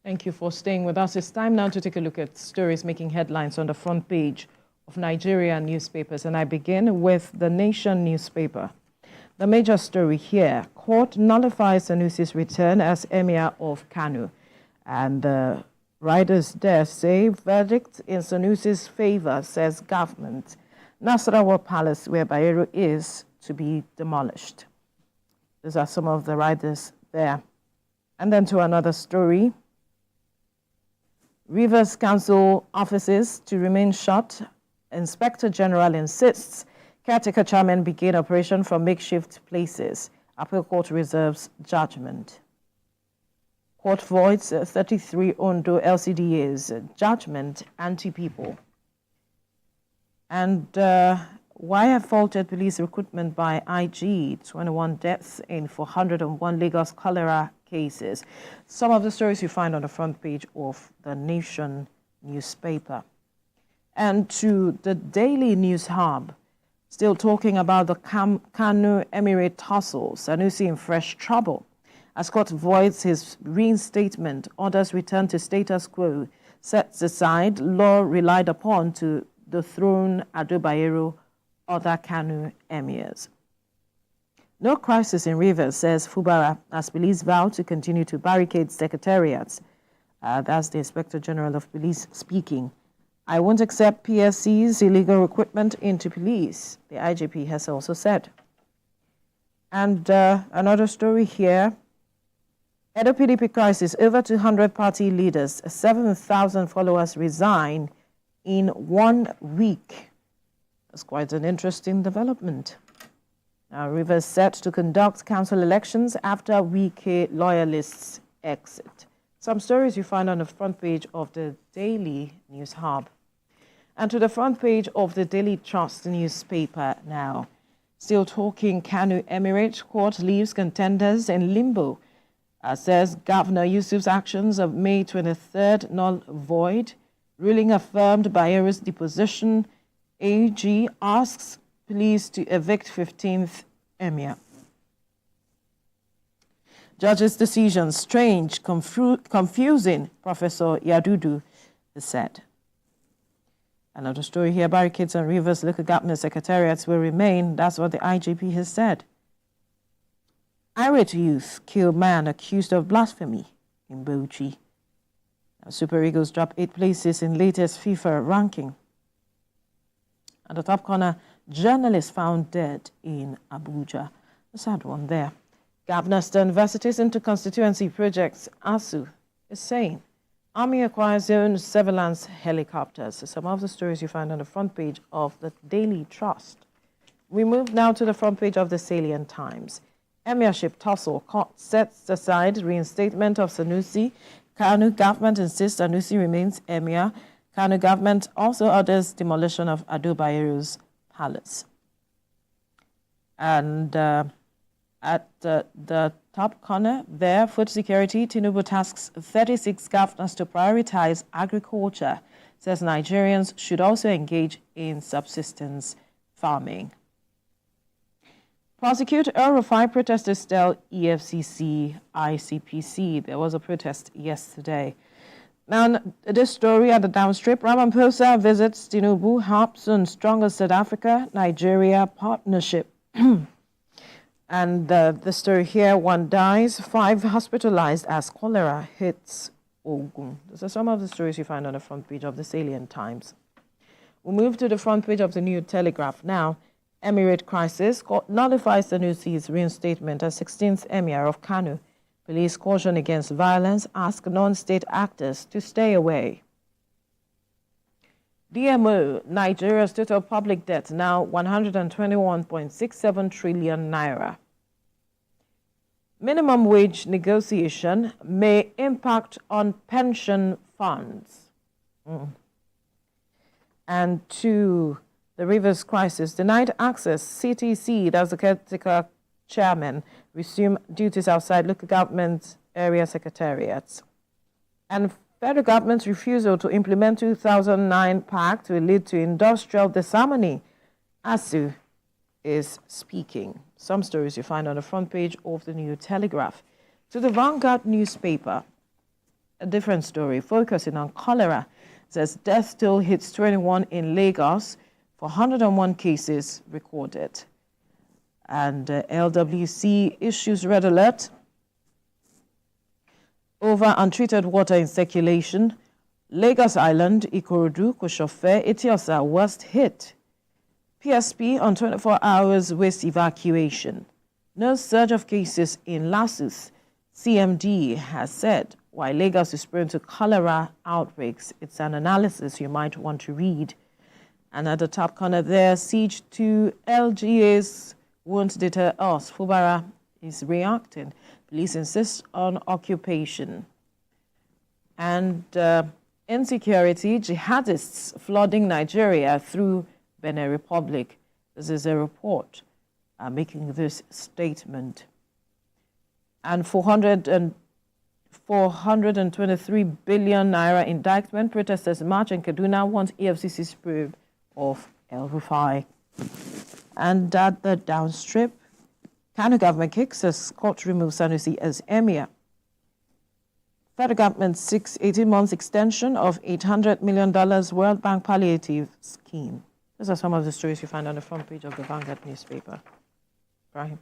Thank you for staying with us. It's time now to take a look at stories making headlines on the front page of Nigerian newspapers. And I begin with the Nation newspaper. The major story here, court nullifies Sanusi's return as Emir of Kano. And the riders there say verdict in Sanusi's favor, says government. Nasarawa Palace, where Bayero is, to be demolished. These are some of the riders there. And then to another story. Rivers Council offices to remain shut. Inspector General insists caretaker chairman begin operation from makeshift places. Appeal Court reserves judgment. Court voids 33 Ondo LCDA's judgment anti-people. And why have faulted police recruitment by IG? 21 deaths in 401 Lagos cholera cases. Some of the stories you find on the front page of the Nation newspaper. And to the Daily News Hub, still talking about the Kano Emirate tussle, Sanusi in fresh trouble. As court voids his reinstatement, orders return to status quo, sets aside law relied upon to dethrone Ado Bayero, other Kano emirs. No crisis in Rivers, says Fubara, as police vow to continue to barricade secretariats. That's the Inspector General of Police speaking. I won't accept PSC's illegal recruitment into police, the IGP has also said. And another story here. Edo PDP crisis, over 200 party leaders, 7,000 followers resign in 1 week. That's quite an interesting development. Now, Rivers set to conduct council elections after Wike loyalists exit. Some stories you find on the front page of the Daily News Hub. And to the front page of the Daily Trust newspaper now. Still talking Kano Emirate, court leaves contenders in limbo. Says Governor Yusuf's actions of May 23rd null void. Ruling affirmed Bayero's deposition. AG asks police to evict 15th Emir. Judge's decision, strange, confusing, Professor Yadudu has said. Another story here, barricades on Rivers local government secretariats will remain. That's what the IGP has said. Irate youth kill man accused of blasphemy in Bauchi. Super Eagles drop 8 places in latest FIFA ranking. At the top corner, journalist found dead in Abuja. A sad one there. Governors turn universities into constituency projects, ASU is saying. Army acquires own surveillance helicopters. So some of the stories you find on the front page of the Daily Trust. We move now to the front page of the Salient Times. Emirship tussle, court sets aside reinstatement of Sanusi. Kano government insists Sanusi remains Emir. Kano government also orders demolition of Ado Bayero's palace. And at the top corner there, food security, Tinubu tasks 36 governors to prioritize agriculture. Says Nigerians should also engage in subsistence farming. Prosecute El-Rufai protesters tell EFCC, ICPC. There was a protest yesterday. Now, this story at the downstrip, Ramaphosa visits Tinubu, harps on stronger South Africa-Nigeria partnership. And the story here, 1 dies, 5 hospitalized as cholera hits Ogun. Those are some of the stories you find on the front page of the Salient Times. We move to the front page of the New Telegraph now. Emirate crisis, court nullifies Sanusi's reinstatement as 16th Emir of Kano. Police caution against violence, ask non-state actors to stay away. DMO, Nigeria's total public debt now 121.67 trillion naira. Minimum wage negotiation may impact on pension funds. And to the Rivers crisis, denied access, CTC, that's the caretaker chairman, resume duties outside local government area secretariats. And federal government's refusal to implement 2009 pact will lead to industrial disharmony. ASU is speaking. Some stories you find on the front page of the New Telegraph. To the Vanguard newspaper. a different story, focusing on cholera. It says death toll hits 21 in Lagos for 101 cases recorded. And LWC issues red alert over untreated water in circulation. Lagos Island, Ikorodu, Koshofe, Etiosa worst hit. PSP on 24 hours waste evacuation. No surge of cases in Lasus, CMD has said, while Lagos is prone to cholera outbreaks. It's an analysis you might want to read. And at the top corner there, siege to LGAs won't deter us. Fubara is reacting. Police insist on occupation. And insecurity, jihadists flooding Nigeria through Benin Republic. This is a report making this statement. And 423 billion naira indictment. Protesters march in Kaduna want EFCC's probe of El Rufai. And at the downstrip, Kano government kicks as court removes Sanusi as emir. Federal government seeks 18 months extension of $800 million World Bank palliative scheme. These are some of the stories you find on the front page of the Vanguard newspaper. Ibrahim.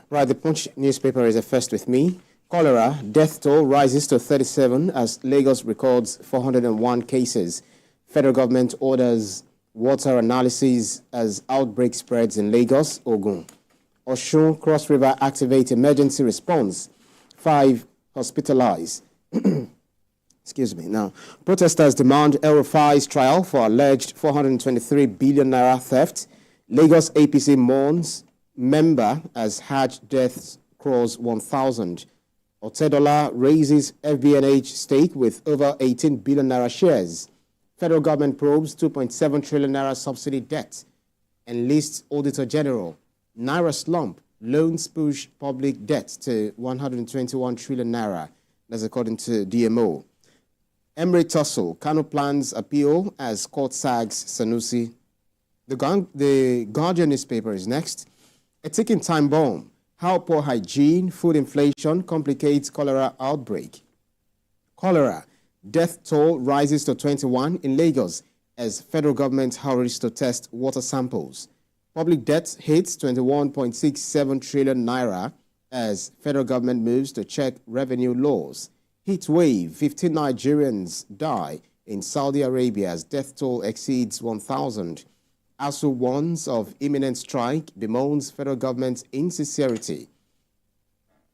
Right, the Punch newspaper is a first with me. Cholera, death toll rises to 37 as Lagos records 401 cases. Federal government orders water analyses as outbreak spreads in Lagos, Ogun. Osun Cross River activate emergency response. 5 hospitalized. Excuse me. Now, protesters demand El Rufai's trial for alleged 423 billion naira theft. Lagos APC mourns member as Hajj deaths cross 1,000. Otedola raises FBNH stake with over 18 billion naira shares. Federal government probes 2.7 trillion naira subsidy debt. Enlists Auditor General. Naira slump. Loans push public debt to 121 trillion naira. That's according to DMO. Emirate tussle. Kano plans appeal as court sags Sanusi. The Guardian newspaper is next. A ticking time bomb. How poor hygiene, food inflation complicates cholera outbreak. Cholera. Death toll rises to 21 in Lagos as federal government hurries to test water samples. Public debt hits 21.67 trillion naira as federal government moves to check revenue laws. Heat wave, 15 Nigerians die in Saudi Arabia as death toll exceeds 1,000. ASU warns of imminent strike, bemoans federal government's insincerity.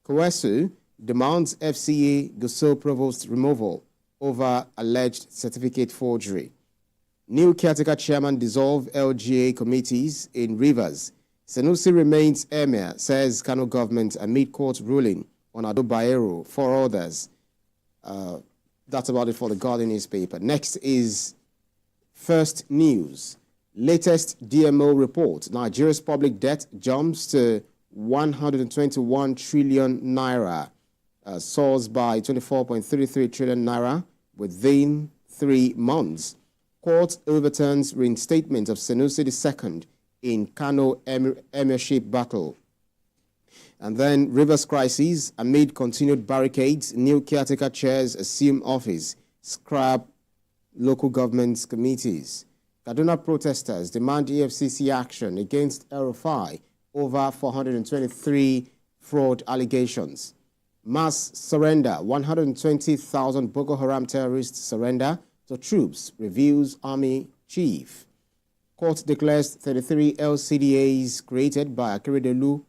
Kwesu demands FCA Gusau provost removal over alleged certificate forgery. New caretaker chairman dissolve LGA committees in Rivers. Sanusi remains emir, says Kano government amid court ruling on Ado Bayero, 4 others. That's about it for the Guardian newspaper. Next is First News. Latest DMO report. Nigeria's public debt jumps to 121 trillion naira, soars by 24.33 trillion naira within 3 months. Court overturns reinstatement of Sanusi II in Kano emirship battle. And then Rivers crisis amid continued barricades. New caretaker chairs assume office. Scrap local government committees. Kaduna protesters demand EFCC action against El Rufai over 423 fraud allegations. Mass surrender, 120,000 Boko Haram terrorists surrender to troops, reviews Army Chief. Court declares 33 LCDAs created by Akeredolu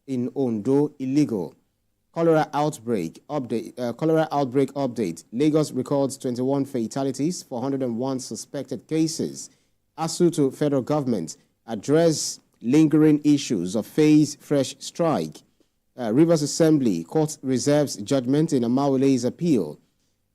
in Ondo illegal. Cholera outbreak update. Lagos records 21 fatalities, 401 suspected cases. ASU to federal government address lingering issues of phase fresh strike. Rivers Assembly court reserves judgment in Amawale's appeal.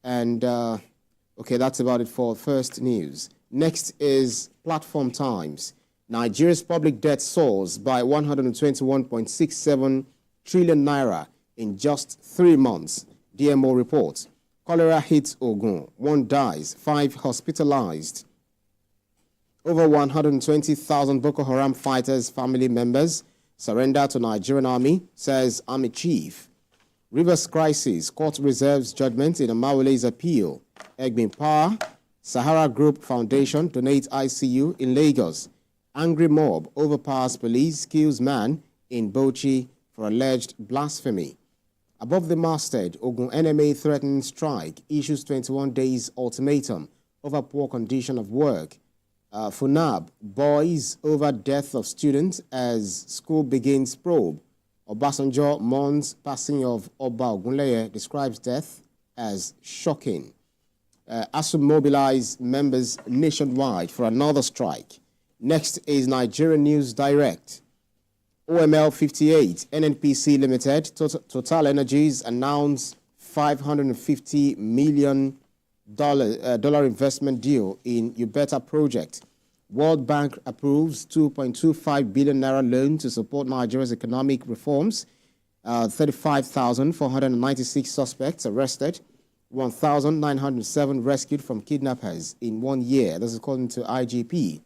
And okay, that's about it for First News. Next is Platform Times. Nigeria's public debt soars by 121.67 trillion naira in just 3 months, DMO reports. Cholera hits Ogun, 1 dies, 5 hospitalized. Over 120,000 Boko Haram fighters' family members surrender to Nigerian army, says Army Chief. Rivers crisis, court reserves judgment in Amawole's appeal. Egbin Power, Sahara Group Foundation donates ICU in Lagos. Angry mob overpowers police, kills man in Bauchi for alleged blasphemy. Above the masthead, Ogun NMA threatening strike, issues 21 days ultimatum over poor condition of work. Funab, boys over death of student as school begins probe. Obasanjo mourns passing of Oba Ogunleye, describes death as shocking. ASU mobilize members nationwide for another strike. Next is Nigerian NewsDirect. OML 58, NNPC Limited, Total Energies announced $550 million investment deal in Ubeta project. World Bank approves 2.25 billion naira loan to support Nigeria's economic reforms. 35,496 suspects arrested. 1,907 rescued from kidnappers in 1 year. This is according to IGP.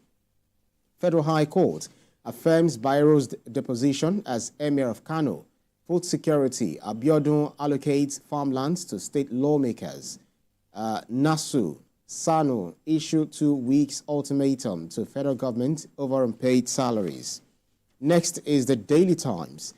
Federal High Court affirms Bairo's deposition as Emir of Kano. Food security, Abiodun allocates farmlands to state lawmakers. NASU, SANU issued 2 weeks ultimatum to federal government over unpaid salaries. Next is the Daily Times.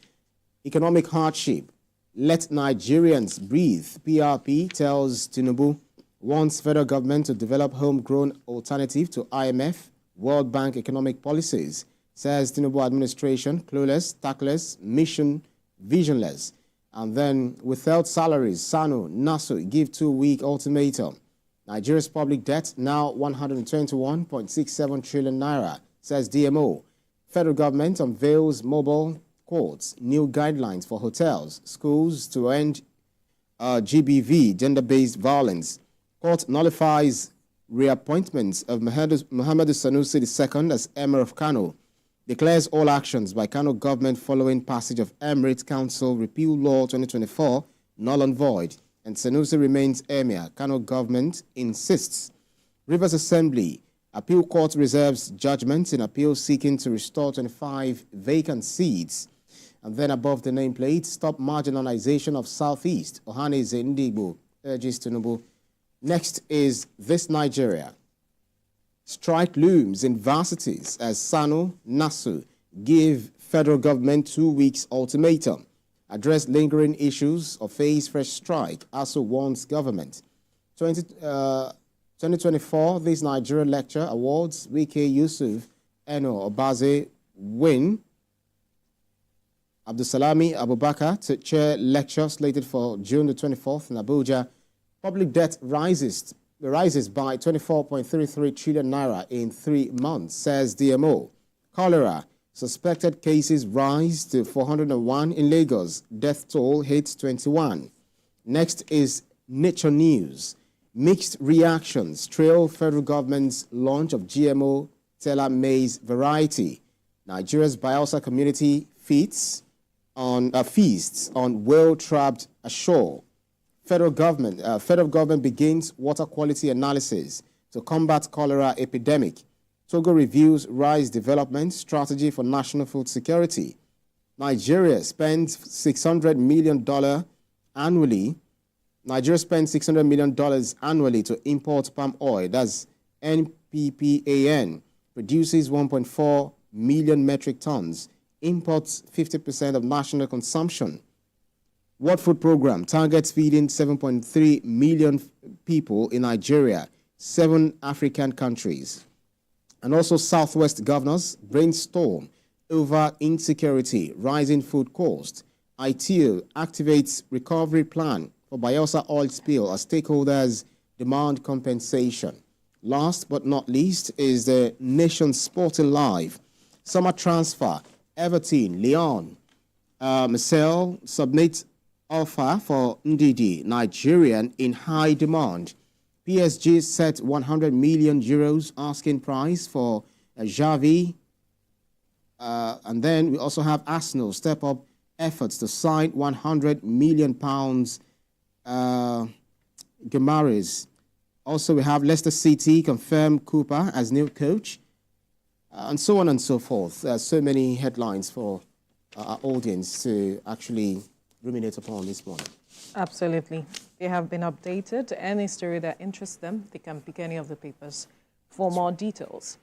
Economic hardship. Let Nigerians breathe. PRP tells Tinubu wants federal government to develop homegrown alternative to IMF, World Bank economic policies. Says Tinubu administration, clueless, tactless, mission, visionless. And then without salaries, SANU, NASU give 2-week ultimatum. Nigeria's public debt now 121.67 trillion naira, says DMO. Federal government unveils mobile courts, new guidelines for hotels, schools to end GBV, gender-based violence. Court nullifies reappointments of Muhammadu Sanusi II as Emir of Kano. Declares all actions by Kano government following passage of Emirate Council Repeal Law 2024 null and void. And Sanusi remains Emir. Kano government insists. Rivers Assembly. Appeal Court reserves judgment in appeal seeking to restore 25 vacant seats. And then above the nameplate, stop marginalization of Southeast. Ohaneze Ndigbo urges Tinubu. Next is This Nigeria. Strike looms in varsities as SANU, NASU give federal government 2 weeks ultimatum. Address lingering issues or face fresh strike, ASU warns government. 2024, This Nigeria Lecture Awards, Wike Yusuf, Eno Obaze win. Abdusalami Abubakar to chair lecture slated for June the 24th in Abuja. Public debt rises by 24.33 trillion naira in 3 months, says DMO. Cholera. Suspected cases rise to 401 in Lagos. Death toll hits 21. Next is NatureNews. Mixed reactions trail federal government's launch of GMO Tela maize variety. Nigeria's Bielsa community feasts on whale trapped ashore. Federal government begins water quality analysis to combat cholera epidemic. Togo reviews rice development strategy for national food security. Nigeria spends $600 million annually. Nigeria spends $600 million annually to import palm oil. That's NPPAN. Produces 1.4 million metric tons. Imports 50% of national consumption. World Food Program targets feeding 7.3 million people in Nigeria, 7 African countries. And also Southwest governors brainstorm over insecurity, rising food cost. ITO activates recovery plan for Bielsa oil spill as stakeholders demand compensation. Last but not least is the Nation's Sporting Live. Summer transfer, Everton, Lyon, Marcel submits offer for Ndidi, Nigerian in high demand. PSG set 100 million euros asking price for Xavi. And then we also have Arsenal step up efforts to sign 100 million pounds Gemares. Also, we have Leicester City confirm Cooper as new coach, and so on and so forth. So many headlines for our audience to actually ruminate upon this morning. Absolutely. They have been updated. Any story that interests them, they can pick any of the papers for more details.